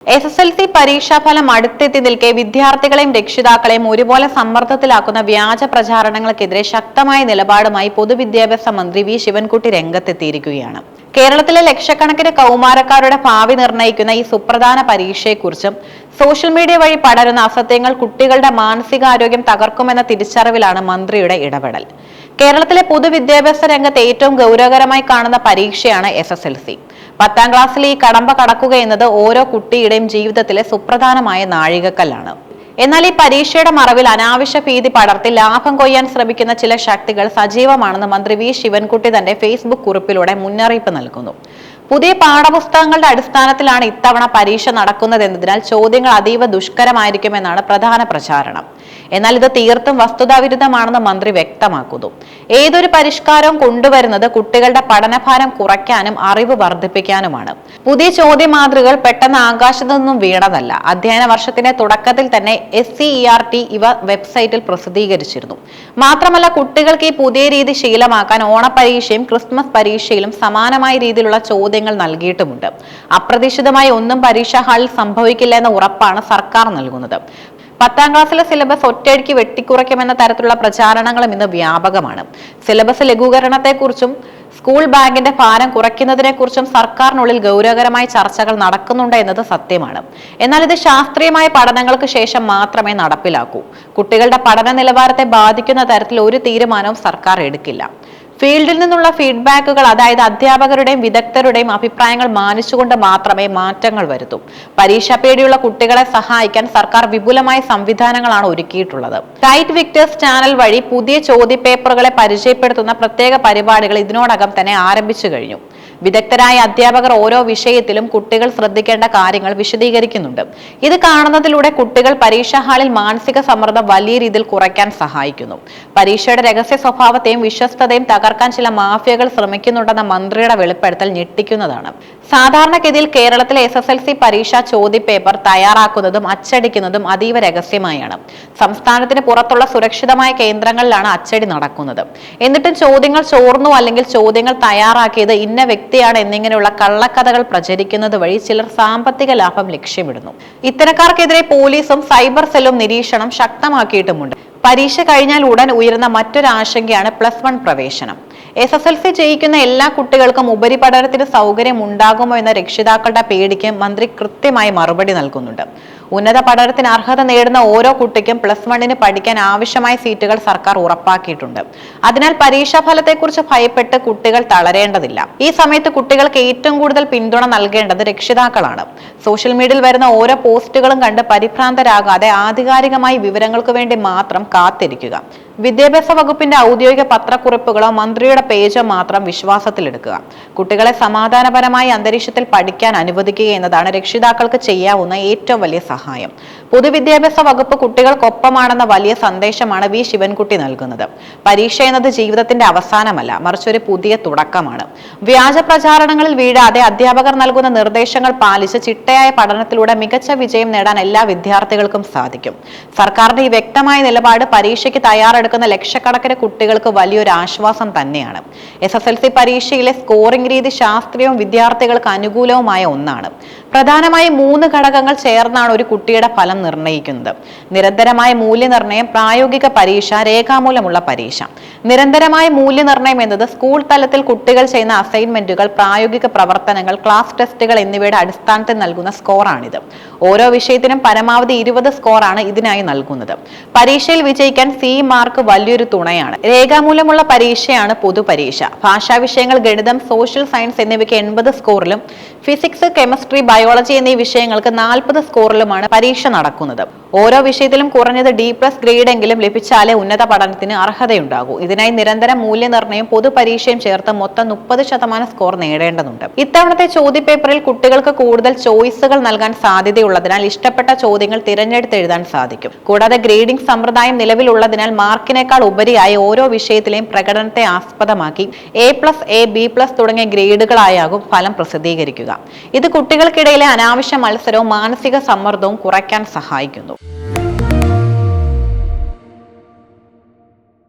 SSLC പരീക്ഷാഫലം അടുത്തെത്തി നിൽക്കെ വിദ്യാർത്ഥികളെയും രക്ഷിതാക്കളെയും ഒരുപോലെ സമ്മർദ്ദത്തിലാക്കുന്ന വ്യാജ പ്രചാരണങ്ങൾക്കെതിരെ ശക്തമായ നിലപാടുമായി പൊതുവിദ്യാഭ്യാസ മന്ത്രി വി ശിവൻകുട്ടി രംഗത്തെത്തിയിരിക്കുകയാണ്. കേരളത്തിലെ ലക്ഷക്കണക്കിന് കൗമാരക്കാരുടെ ഭാവി നിർണ്ണയിക്കുന്ന ഈ സുപ്രധാന പരീക്ഷയെക്കുറിച്ചും സോഷ്യൽ മീഡിയ വഴി പടരുന്ന അസത്യങ്ങൾ കുട്ടികളുടെ മാനസികാരോഗ്യം തകർക്കുമെന്ന തിരിച്ചറിവിലാണ് മന്ത്രിയുടെ ഇടപെടൽ. കേരളത്തിലെ പൊതുവിദ്യാഭ്യാസ രംഗത്ത് ഏറ്റവും ഗൗരവകരമായി കാണുന്ന പരീക്ഷയാണ് SSLC. 10ാം ക്ലാസ്സിൽ ഈ കടമ്പ കടക്കുക എന്നത് ഓരോ കുട്ടിയുടെയും ജീവിതത്തിലെ സുപ്രധാനമായ നാഴികക്കല്ലാണ്. എന്നാൽ ഈ പരീക്ഷയുടെ മറവിൽ അനാവശ്യ ഭീതി പടർത്തി ലാഭം കൊയ്യാൻ ശ്രമിക്കുന്ന ചില ശക്തികൾ സജീവമാണെന്ന് മന്ത്രി വി ശിവൻകുട്ടി തന്റെ ഫേസ്ബുക്ക് കുറിപ്പിലൂടെ മുന്നറിയിപ്പ് നൽകുന്നു. പുതിയ പാഠപുസ്തകങ്ങളുടെ അടിസ്ഥാനത്തിലാണ് ഇത്തവണ പരീക്ഷ നടക്കുന്നതെന്നതിനാൽ ചോദ്യങ്ങൾ അതീവ ദുഷ്കരമായിരിക്കുമെന്നാണ് പ്രധാന പ്രചാരണം. എന്നാൽ ഇത് തീർത്തും വസ്തുതാവിരുദ്ധമാണെന്ന് മന്ത്രി വ്യക്തമാക്കുന്നു. ഏതൊരു പരിഷ്കാരവും കൊണ്ടുവരുന്നത് കുട്ടികളുടെ പഠനഭാരം കുറയ്ക്കാനും അറിവ് വർദ്ധിപ്പിക്കാനുമാണ്. പുതിയ ചോദ്യ മാതൃകകൾ പെട്ടെന്ന് ആകാശത്തു നിന്നും വീണതല്ല. അധ്യയന വർഷത്തിന്റെ തുടക്കത്തിൽ തന്നെ SCERT ഇവ വെബ്സൈറ്റിൽ പ്രസിദ്ധീകരിച്ചിരുന്നു. മാത്രമല്ല, കുട്ടികൾക്ക് ഈ പുതിയ രീതി ശീലമാക്കാൻ ഓണപരീക്ഷയും ക്രിസ്മസ് പരീക്ഷയിലും സമാനമായ രീതിയിലുള്ള ചോദ്യങ്ങൾ നൽകിയിട്ടുമുണ്ട്. അപ്രതീക്ഷിതമായി ഒന്നും പരീക്ഷാ ഹാളിൽ സംഭവിക്കില്ല എന്ന ഉറപ്പാണ് സർക്കാർ നൽകുന്നത്. 10ാം ക്ലാസ്സിലെ സിലബസ് ഒറ്റയടിക്ക് വെട്ടിക്കുറയ്ക്കുമെന്ന തരത്തിലുള്ള പ്രചാരണങ്ങളും ഇന്ന് വ്യാപകമാണ്. സിലബസ് ലഘൂകരണത്തെക്കുറിച്ചും സ്കൂൾ ബാഗിന്റെ ഭാരം കുറയ്ക്കുന്നതിനെക്കുറിച്ചും സർക്കാരിനുള്ളിൽ ഗൗരവകരമായ ചർച്ചകൾ നടക്കുന്നുണ്ട് എന്നത് സത്യമാണ്. എന്നാൽ ഇത് ശാസ്ത്രീയമായ പഠനങ്ങൾക്ക് ശേഷം മാത്രമേ നടപ്പിലാക്കൂ. കുട്ടികളുടെ പഠന നിലവാരത്തെ ബാധിക്കുന്ന തരത്തിൽ ഒരു തീരുമാനവും സർക്കാർ എടുക്കില്ല. ഫീൽഡിൽ നിന്നുള്ള ഫീഡ്ബാക്കുകൾ, അതായത് അധ്യാപകരുടെയും വിദഗ്ധരുടെയും അഭിപ്രായങ്ങൾ മാനിച്ചുകൊണ്ട് മാത്രമേ മാറ്റങ്ങൾ വരുത്തൂ. പരീക്ഷാ പേടിയുള്ള കുട്ടികളെ സഹായിക്കാൻ സർക്കാർ വിപുലമായ സംവിധാനങ്ങളാണ് ഒരുക്കിയിട്ടുള്ളത്. റൈറ്റ് വിക്ടേഴ്സ് ചാനൽ വഴി പുതിയ ചോദ്യപേപ്പറുകളെ പരിചയപ്പെടുത്തുന്ന പ്രത്യേക പരിപാടികൾ ഇതിനോടകം തന്നെ ആരംഭിച്ചു കഴിഞ്ഞു. വിദഗ്ധരായ അധ്യാപകർ ഓരോ വിഷയത്തിലും കുട്ടികൾ ശ്രദ്ധിക്കേണ്ട കാര്യങ്ങൾ വിശദീകരിക്കുന്നുണ്ട്. ഇത് കാണുന്നതിലൂടെ കുട്ടികൾ പരീക്ഷാ ഹാളിൽ മാനസിക സമ്മർദ്ദം വലിയ രീതിയിൽ കുറയ്ക്കാൻ സഹായിക്കുന്നു. പരീക്ഷയുടെ രഹസ്യ സ്വഭാവത്തെയും വിശ്വസ്തതയും തകർക്കാൻ ചില മാഫിയകൾ ശ്രമിക്കുന്നുണ്ടെന്ന മന്ത്രിയുടെ വെളിപ്പെടുത്തൽ ഞെട്ടിക്കുന്നതാണ്. സാധാരണഗതിയിൽ കേരളത്തിലെ SSLC പരീക്ഷാ ചോദ്യപേപ്പർ തയ്യാറാക്കുന്നതും അച്ചടിക്കുന്നതും അതീവ രഹസ്യമായാണ്. സംസ്ഥാനത്തിന് പുറത്തുള്ള സുരക്ഷിതമായ കേന്ദ്രങ്ങളിലാണ് അച്ചടി നടക്കുന്നത്. എന്നിട്ടും ചോദ്യങ്ങൾ ചോർന്നു അല്ലെങ്കിൽ ചോദ്യങ്ങൾ തയ്യാറാക്കിയത് ഇന്ന വ്യക്തിയാണ് എന്നിങ്ങനെയുള്ള കള്ളക്കഥകൾ പ്രചരിക്കുന്നത് വഴി ചിലർ സാമ്പത്തിക ലാഭം ലക്ഷ്യമിടുന്നു. ഇത്തരക്കാർക്കെതിരെ പോലീസും സൈബർ സെല്ലും നിരീക്ഷണം ശക്തമാക്കിയിട്ടുമുണ്ട്. പരീക്ഷ കഴിഞ്ഞാൽ ഉടൻ ഉയരുന്ന മറ്റൊരു ആശങ്കയാണ് +1 പ്രവേശനം. SSLC ജയിക്കുന്ന എല്ലാ കുട്ടികൾക്കും ഉപരിപഠനത്തിന് സൗകര്യം ഉണ്ടാകുമോ എന്ന രക്ഷിതാക്കളുടെ പേടിക്ക് മന്ത്രി കൃത്യമായി മറുപടി നൽകുന്നുണ്ട്. ഉന്നത പഠനത്തിന് അർഹത നേടുന്ന ഓരോ കുട്ടിക്കും +1 പഠിക്കാൻ ആവശ്യമായ സീറ്റുകൾ സർക്കാർ ഉറപ്പാക്കിയിട്ടുണ്ട്. അതിനാൽ പരീക്ഷാ ഫലത്തെക്കുറിച്ച് ഭയപ്പെട്ട് കുട്ടികൾ തളരേണ്ടതില്ല. ഈ സമയത്ത് കുട്ടികൾക്ക് ഏറ്റവും കൂടുതൽ പിന്തുണ നൽകേണ്ടത് രക്ഷിതാക്കളാണ്. സോഷ്യൽ മീഡിയയിൽ വരുന്ന ഓരോ പോസ്റ്റുകളും കണ്ട് പരിഭ്രാന്തരാകാതെ ആധികാരികമായി വിവരങ്ങൾക്ക് വേണ്ടി മാത്രം കാത്തിരിക്കുക. വിദ്യാഭ്യാസ വകുപ്പിന്റെ ഔദ്യോഗിക പത്രക്കുറിപ്പുകളോ മന്ത്രിയുടെ പേജോ മാത്രം വിശ്വാസത്തിലെടുക്കുക. കുട്ടികളെ സമാധാനപരമായ അന്തരീക്ഷത്തിൽ പഠിക്കാൻ അനുവദിക്കുക എന്നതാണ് രക്ഷിതാക്കൾക്ക് ചെയ്യാവുന്ന ഏറ്റവും വലിയ സഹായം. പൊതുവിദ്യാഭ്യാസ വകുപ്പ് കുട്ടികൾക്കൊപ്പമാണെന്ന വലിയ സന്ദേശമാണ് വി ശിവൻകുട്ടി നൽകുന്നത്. പരീക്ഷ എന്നത് ജീവിതത്തിന്റെ അവസാനമല്ല, മറിച്ച് ഒരു പുതിയ തുടക്കമാണ്. വ്യാജ പ്രചാരണങ്ങളിൽ വീഴാതെ അധ്യാപകർ നൽകുന്ന നിർദ്ദേശങ്ങൾ പാലിച്ച് ചിട്ടയായ പഠനത്തിലൂടെ മികച്ച വിജയം നേടാൻ എല്ലാ വിദ്യാർത്ഥികൾക്കും സാധിക്കും. സർക്കാരിന്റെ ഈ വ്യക്തമായ നിലപാട് പരീക്ഷയ്ക്ക് തയ്യാറെടുക്കുന്ന ലക്ഷക്കണക്കിന് കുട്ടികൾക്ക് വലിയൊരു ആശ്വാസം തന്നെയാണ്. SSLC പരീക്ഷയിലെ സ്കോറിംഗ് രീതി ശാസ്ത്രീയവും വിദ്യാർത്ഥികൾക്ക് അനുകൂലവുമായ ഒന്നാണ്. പ്രധാനമായും 3 ഘടകങ്ങൾ ചേർന്നാണ് ഒരു കുട്ടിയുടെ ഫലം നിർണ്ണയിക്കുന്നത്. നിരന്തരമായ മൂല്യനിർണ്ണയം, പ്രായോഗിക പരീക്ഷ, രേഖാമൂലമുള്ള പരീക്ഷ. നിരന്തരമായ മൂല്യനിർണ്ണയം എന്നത് സ്കൂൾ തലത്തിൽ കുട്ടികൾ ചെയ്യുന്ന അസൈൻമെന്റുകൾ, പ്രായോഗിക പ്രവർത്തനങ്ങൾ, ക്ലാസ് ടെസ്റ്റുകൾ എന്നിവയുടെ അടിസ്ഥാനത്തിൽ നൽകുന്ന സ്കോറാണിത്. ഓരോ വിഷയത്തിനും പരമാവധി 20 സ്കോറാണ് ഇതിനായി നൽകുന്നത്. പരീക്ഷയിൽ വിജയിക്കാൻ C മാർക്ക് വലിയൊരു തുണയാണ്. രേഖാമൂലമുള്ള പരീക്ഷയാണ് പൊതുപരീക്ഷ. ഭാഷാ വിഷയങ്ങൾ, ഗണിതം, സോഷ്യൽ സയൻസ് എന്നിവയ്ക്ക് 80 സ്കോറിലും ഫിസിക്സ്, കെമിസ്ട്രി, ബയോളജി എന്നീ വിഷയങ്ങൾക്ക് 40 സ്കോറിലുമാണ് പരീക്ഷ നടക്കുന്നത്. ഓരോ വിഷയത്തിലും കുറഞ്ഞത് D+ ഗ്രേഡെങ്കിലും ലഭിച്ചാലേ ഉന്നത പഠനത്തിന് അർഹതയുണ്ടാകൂ. ഇതിനായി നിരന്തരം മൂല്യനിർണ്ണയം, പൊതുപരീക്ഷയും ചേർത്ത് മൊത്തം 30% സ്കോർ നേടേണ്ടതുണ്ട്. ഇത്തവണത്തെ ചോദ്യപേപ്പറിൽ കുട്ടികൾക്ക് കൂടുതൽ ചോയ്സുകൾ നൽകാൻ സാധ്യതയുള്ളതിനാൽ ഇഷ്ടപ്പെട്ട ചോദ്യങ്ങൾ തിരഞ്ഞെടുത്തെഴുതാൻ സാധിക്കും. കൂടാതെ ഗ്രേഡിംഗ് സമ്പ്രദായം നിലവിലുള്ളതിനാൽ മാർക്കിനേക്കാൾ ഉപരിയായി ഓരോ വിഷയത്തിലെയും പ്രകടനത്തെ ആസ്പദമാക്കി A+, A, B+ തുടങ്ങിയ ഗ്രേഡുകളായാകും ഫലം പ്രസിദ്ധീകരിക്കുക. ഇത് കുട്ടികൾക്കിടയിലെ അനാവശ്യ മത്സരവും മാനസിക സമ്മർദ്ദവും കുറയ്ക്കാൻ സഹായിക്കുന്നു.